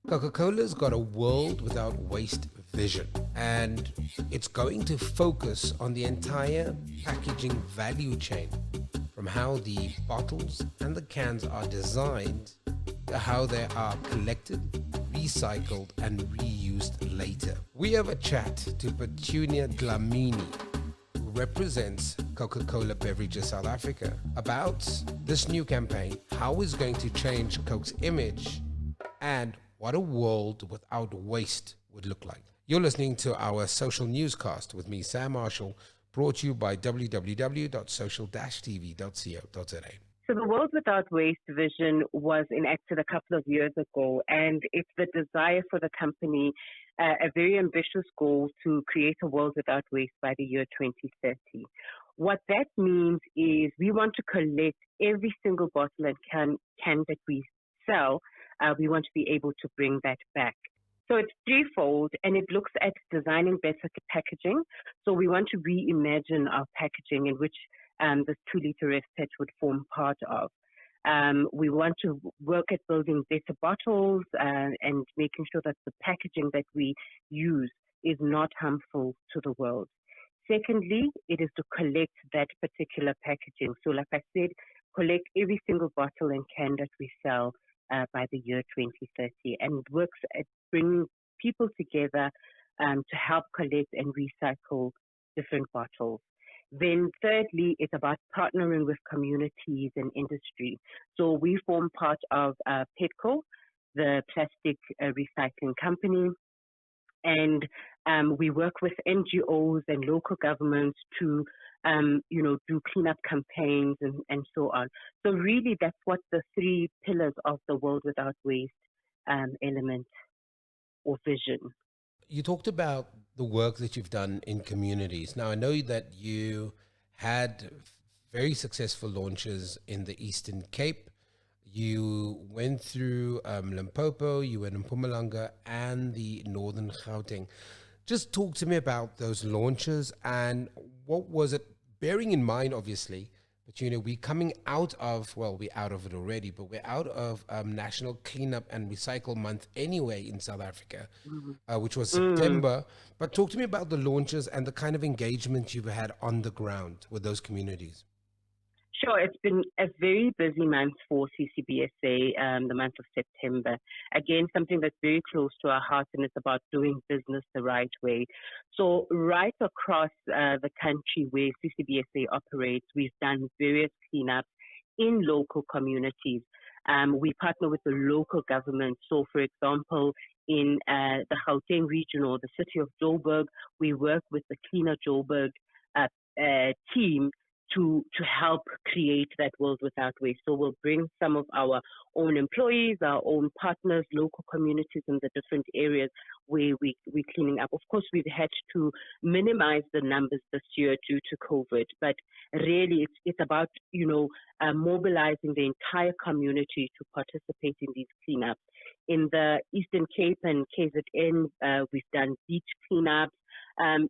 Coca-Cola's got a world without waste vision, and it's going to focus on the entire packaging value chain, from how the bottles and the cans are designed to how they are collected, recycled, and reused later. We have a chat to Petunia Dlamini, who represents Coca-Cola Beverages South Africa, about this new campaign, how it's going to change Coke's image, and what a world without waste would look like. You're listening to our social newscast with me, Sam Marshall, brought to you by www.social-tv.co.za. So the World Without Waste vision was enacted a couple of years ago, and it's the desire for the company, a very ambitious goal to create a world without waste by the year 2030. What that means is we want to collect every single bottle and can that we sell. We want to be able to bring that back. So it's threefold, and it looks at designing better packaging. So we want to reimagine our packaging, in which this 2-liter FPET would form part of. We want to work at building better bottles and making sure that the packaging that we use is not harmful to the world. Secondly, it is to collect that particular packaging. So like I said, collect every single bottle and can that we sell by the year 2030, and it works at bringing people together to help collect and recycle different bottles. Then thirdly, it's about partnering with communities and industry. So we form part of PETCO, the plastic recycling company, and we work with NGOs and local governments to do cleanup campaigns and so on. So really, that's what the 3 pillars of the World Without Waste element or vision. You talked about the work that you've done in communities. Now, I know that you had very successful launches in the Eastern Cape. You went through Limpopo, you went in Mpumalanga, and the Northern Gauteng. Just talk to me about those launches and what was it, bearing in mind, obviously, but we're coming out of, well, we're out of it already, but we're out of National Cleanup and Recycle Month anyway in South Africa, which was September. But talk to me about the launches and the kind of engagement you've had on the ground with those communities. Sure, it's been a very busy month for CCBSA, the month of September. Again, something that's very close to our hearts, and it's about doing business the right way. So right across the country where CCBSA operates, we've done various cleanups in local communities. We partner with the local government. So, for example, in the Gauteng region or the city of Joburg, we work with the Cleaner Joburg team to help create that world without waste. So we'll bring some of our own employees, our own partners, local communities in the different areas where we're cleaning up. Of course, we've had to minimize the numbers this year due to COVID, but really it's about, mobilizing the entire community to participate in these cleanups. In the Eastern Cape and KZN, we've done beach cleanups.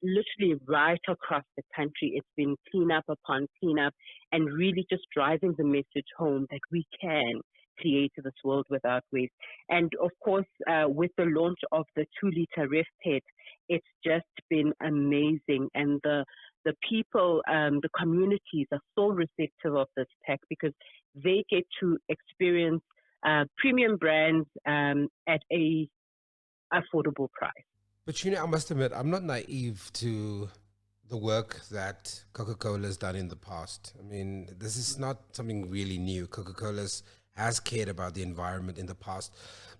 Literally right across the country, it's been cleanup upon cleanup, and really just driving the message home that we can create this world without waste. And of course, with the launch of the 2-liter FPET, it's just been amazing. And the people, the communities are so receptive of this pack because they get to experience premium brands at a affordable price. But I must admit, I'm not naive to the work that Coca-Cola has done in the past. I mean, this is not something really new. Coca-Cola has cared about the environment in the past,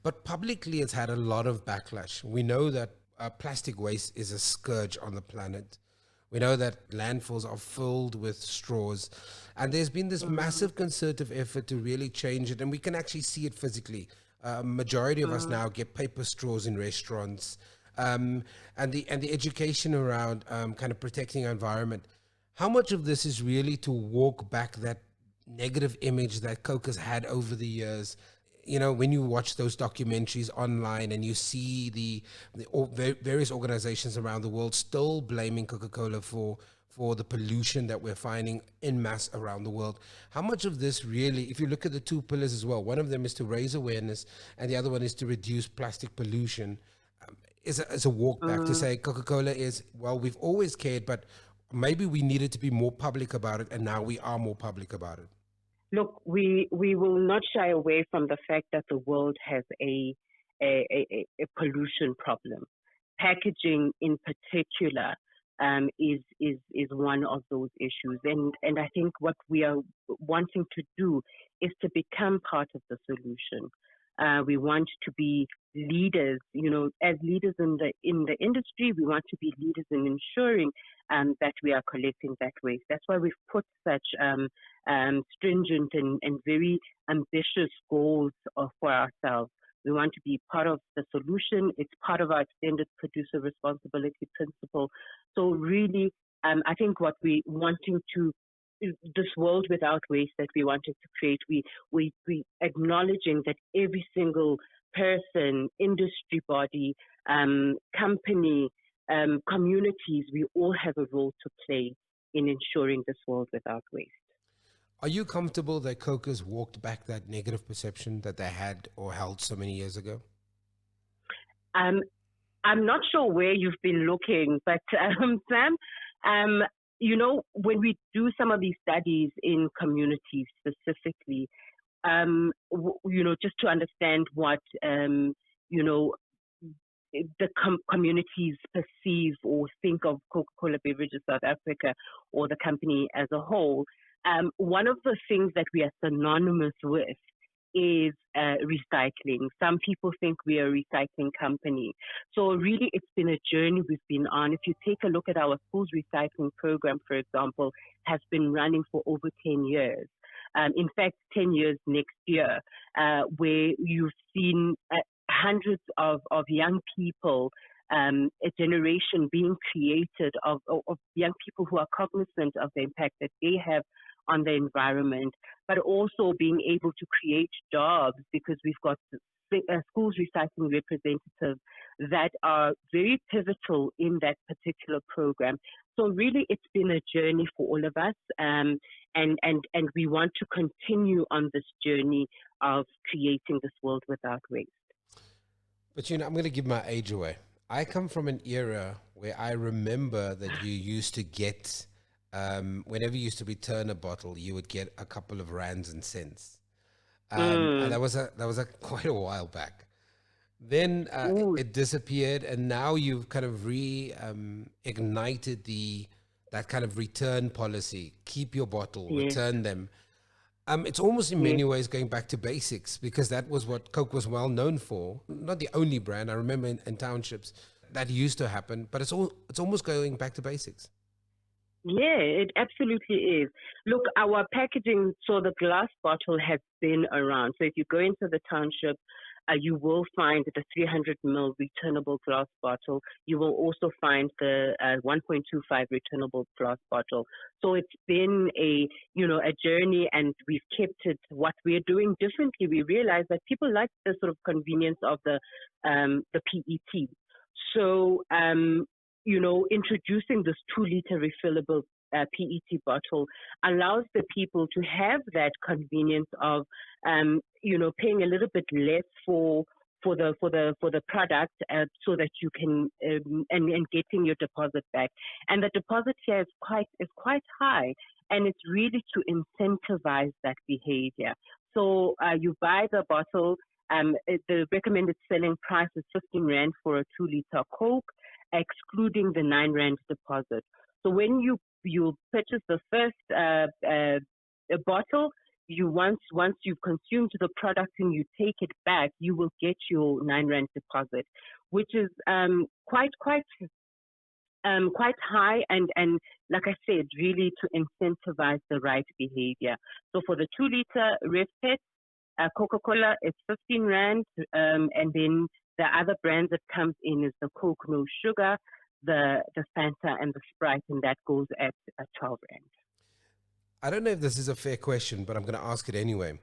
but publicly it's had a lot of backlash. We know that plastic waste is a scourge on the planet. We know that landfills are filled with straws, and there's been this massive concerted effort to really change it, and we can actually see it physically. Majority of us now get paper straws in restaurants. And the education around kind of protecting our environment. How much of this is really to walk back that negative image that Coke has had over the years? When you watch those documentaries online and you see the various organizations around the world still blaming Coca-Cola for for the pollution that we're finding in mass around the world. How much of this really, if you look at the two pillars as well, one of them is to raise awareness and the other one is to reduce plastic pollution, is a walk back to Mm. say Coca-Cola is, well, we've always cared, but maybe we needed to be more public about it, and now we are more public about it. Look, we will not shy away from the fact that the world has a pollution problem. Packaging, in particular, is one of those issues, and I think what we are wanting to do is to become part of the solution. We want to be leaders, as leaders in the industry. We want to be leaders in ensuring that we are collecting that waste. That's why we've put such stringent and very ambitious goals for ourselves. We want to be part of the solution. It's part of our extended producer responsibility principle. So really, I think what we wanting to this world without waste that we wanted to create, we acknowledging that every single person, industry body, company, communities, we all have a role to play in ensuring this world without waste. Are you comfortable that Coke has walked back that negative perception that they had or held so many years ago? Um, I'm not sure where you've been looking, but Sam, um, when we do some of these studies in communities specifically, just to understand what, you know, the communities perceive or think of Coca-Cola Beverages South Africa or the company as a whole, one of the things that we are synonymous with is recycling. Some people think we are a recycling company. So really, it's been a journey we've been on. If you take a look at our schools recycling program, for example, has been running for over 10 years. In fact, 10 years next year, where you've seen hundreds of young people, a generation being created of young people who are cognizant of the impact that they have on the environment, but also being able to create jobs because we've got schools recycling representatives that are very pivotal in that particular program. So really, it's been a journey for all of us, and we want to continue on this journey of creating this world without waste. But I'm going to give my age away. I come from an era where I remember that you used to get, whenever you used to return a bottle, you would get a couple of rands and cents. And Mm. that was quite a while back. Then Ooh, it disappeared, and now you've kind of ignited that kind of return policy. Keep your bottle, yes, return them. It's almost in yes. many ways going back to basics because that was what Coke was well known for. Not the only brand. I remember in townships that used to happen, but it's almost going back to basics. Yeah, it absolutely is. Look, our packaging, so the glass bottle has been around. So if you go into the township, you will find the 300 ml returnable glass bottle. You will also find the 1.25 returnable glass bottle. So it's been a journey, and we've kept it. What we're doing differently, we realize that people like the sort of convenience of the PET. So introducing this 2 liter refillable PET bottle allows the people to have that convenience of, paying a little bit less for the product, so that you can and getting your deposit back. And the deposit here is quite high, and it's really to incentivize that behavior. So you buy the bottle. The recommended selling price is 15 rand for a 2 liter Coke, excluding the 9 rand deposit. So when you purchase the first bottle, you once you've consumed the product and you take it back, you will get your 9 rand deposit, which is quite high, and like I said, really to incentivize the right behavior. So for the 2 liter Ref Pet, Coca-Cola is 15 rand, and then the other brands that comes in is the Coke No Sugar, the Fanta, and the Sprite, and that goes at 12 rand. I don't know if this is a fair question, but I'm going to ask it anyway.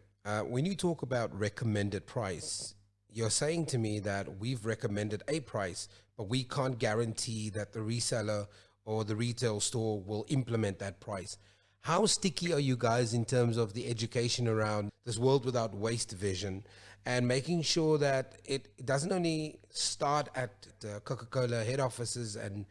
When you talk about recommended price, you're saying to me that we've recommended a price, but we can't guarantee that the reseller or the retail store will implement that price. How sticky are you guys in terms of the education around this world without waste vision and making sure that it doesn't only start at the Coca-Cola head offices and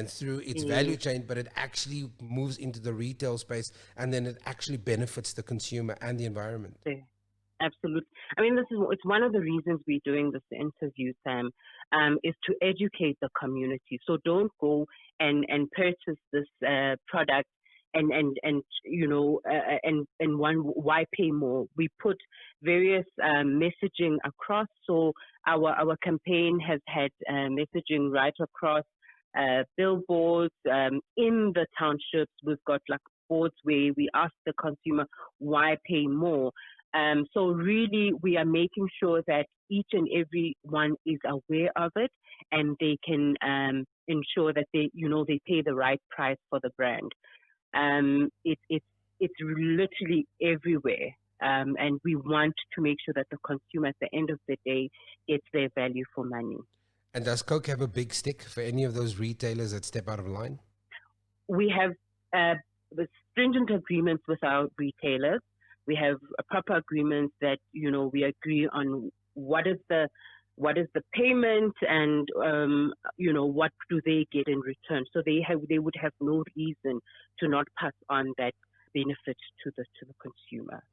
through its value Yes. chain, but it actually moves into the retail space and then it actually benefits the consumer and the environment? Yeah. Absolutely. I mean, it's one of the reasons we're doing this interview, Sam, is to educate the community. So don't go and purchase this product and why pay more? We put various messaging across. So our campaign has had messaging right across billboards in the townships. We've got like boards where we ask the consumer why pay more. So really, we are making sure that each and every one is aware of it, and they can ensure that they pay the right price for the brand. It's literally everywhere, and we want to make sure that the consumer, at the end of the day, gets their value for money. And does Coke have a big stick for any of those retailers that step out of line? We have stringent agreements with our retailers. We have a proper agreement that we agree on what is the payment and what do they get in return. So they would have no reason to not pass on that benefit to the consumer.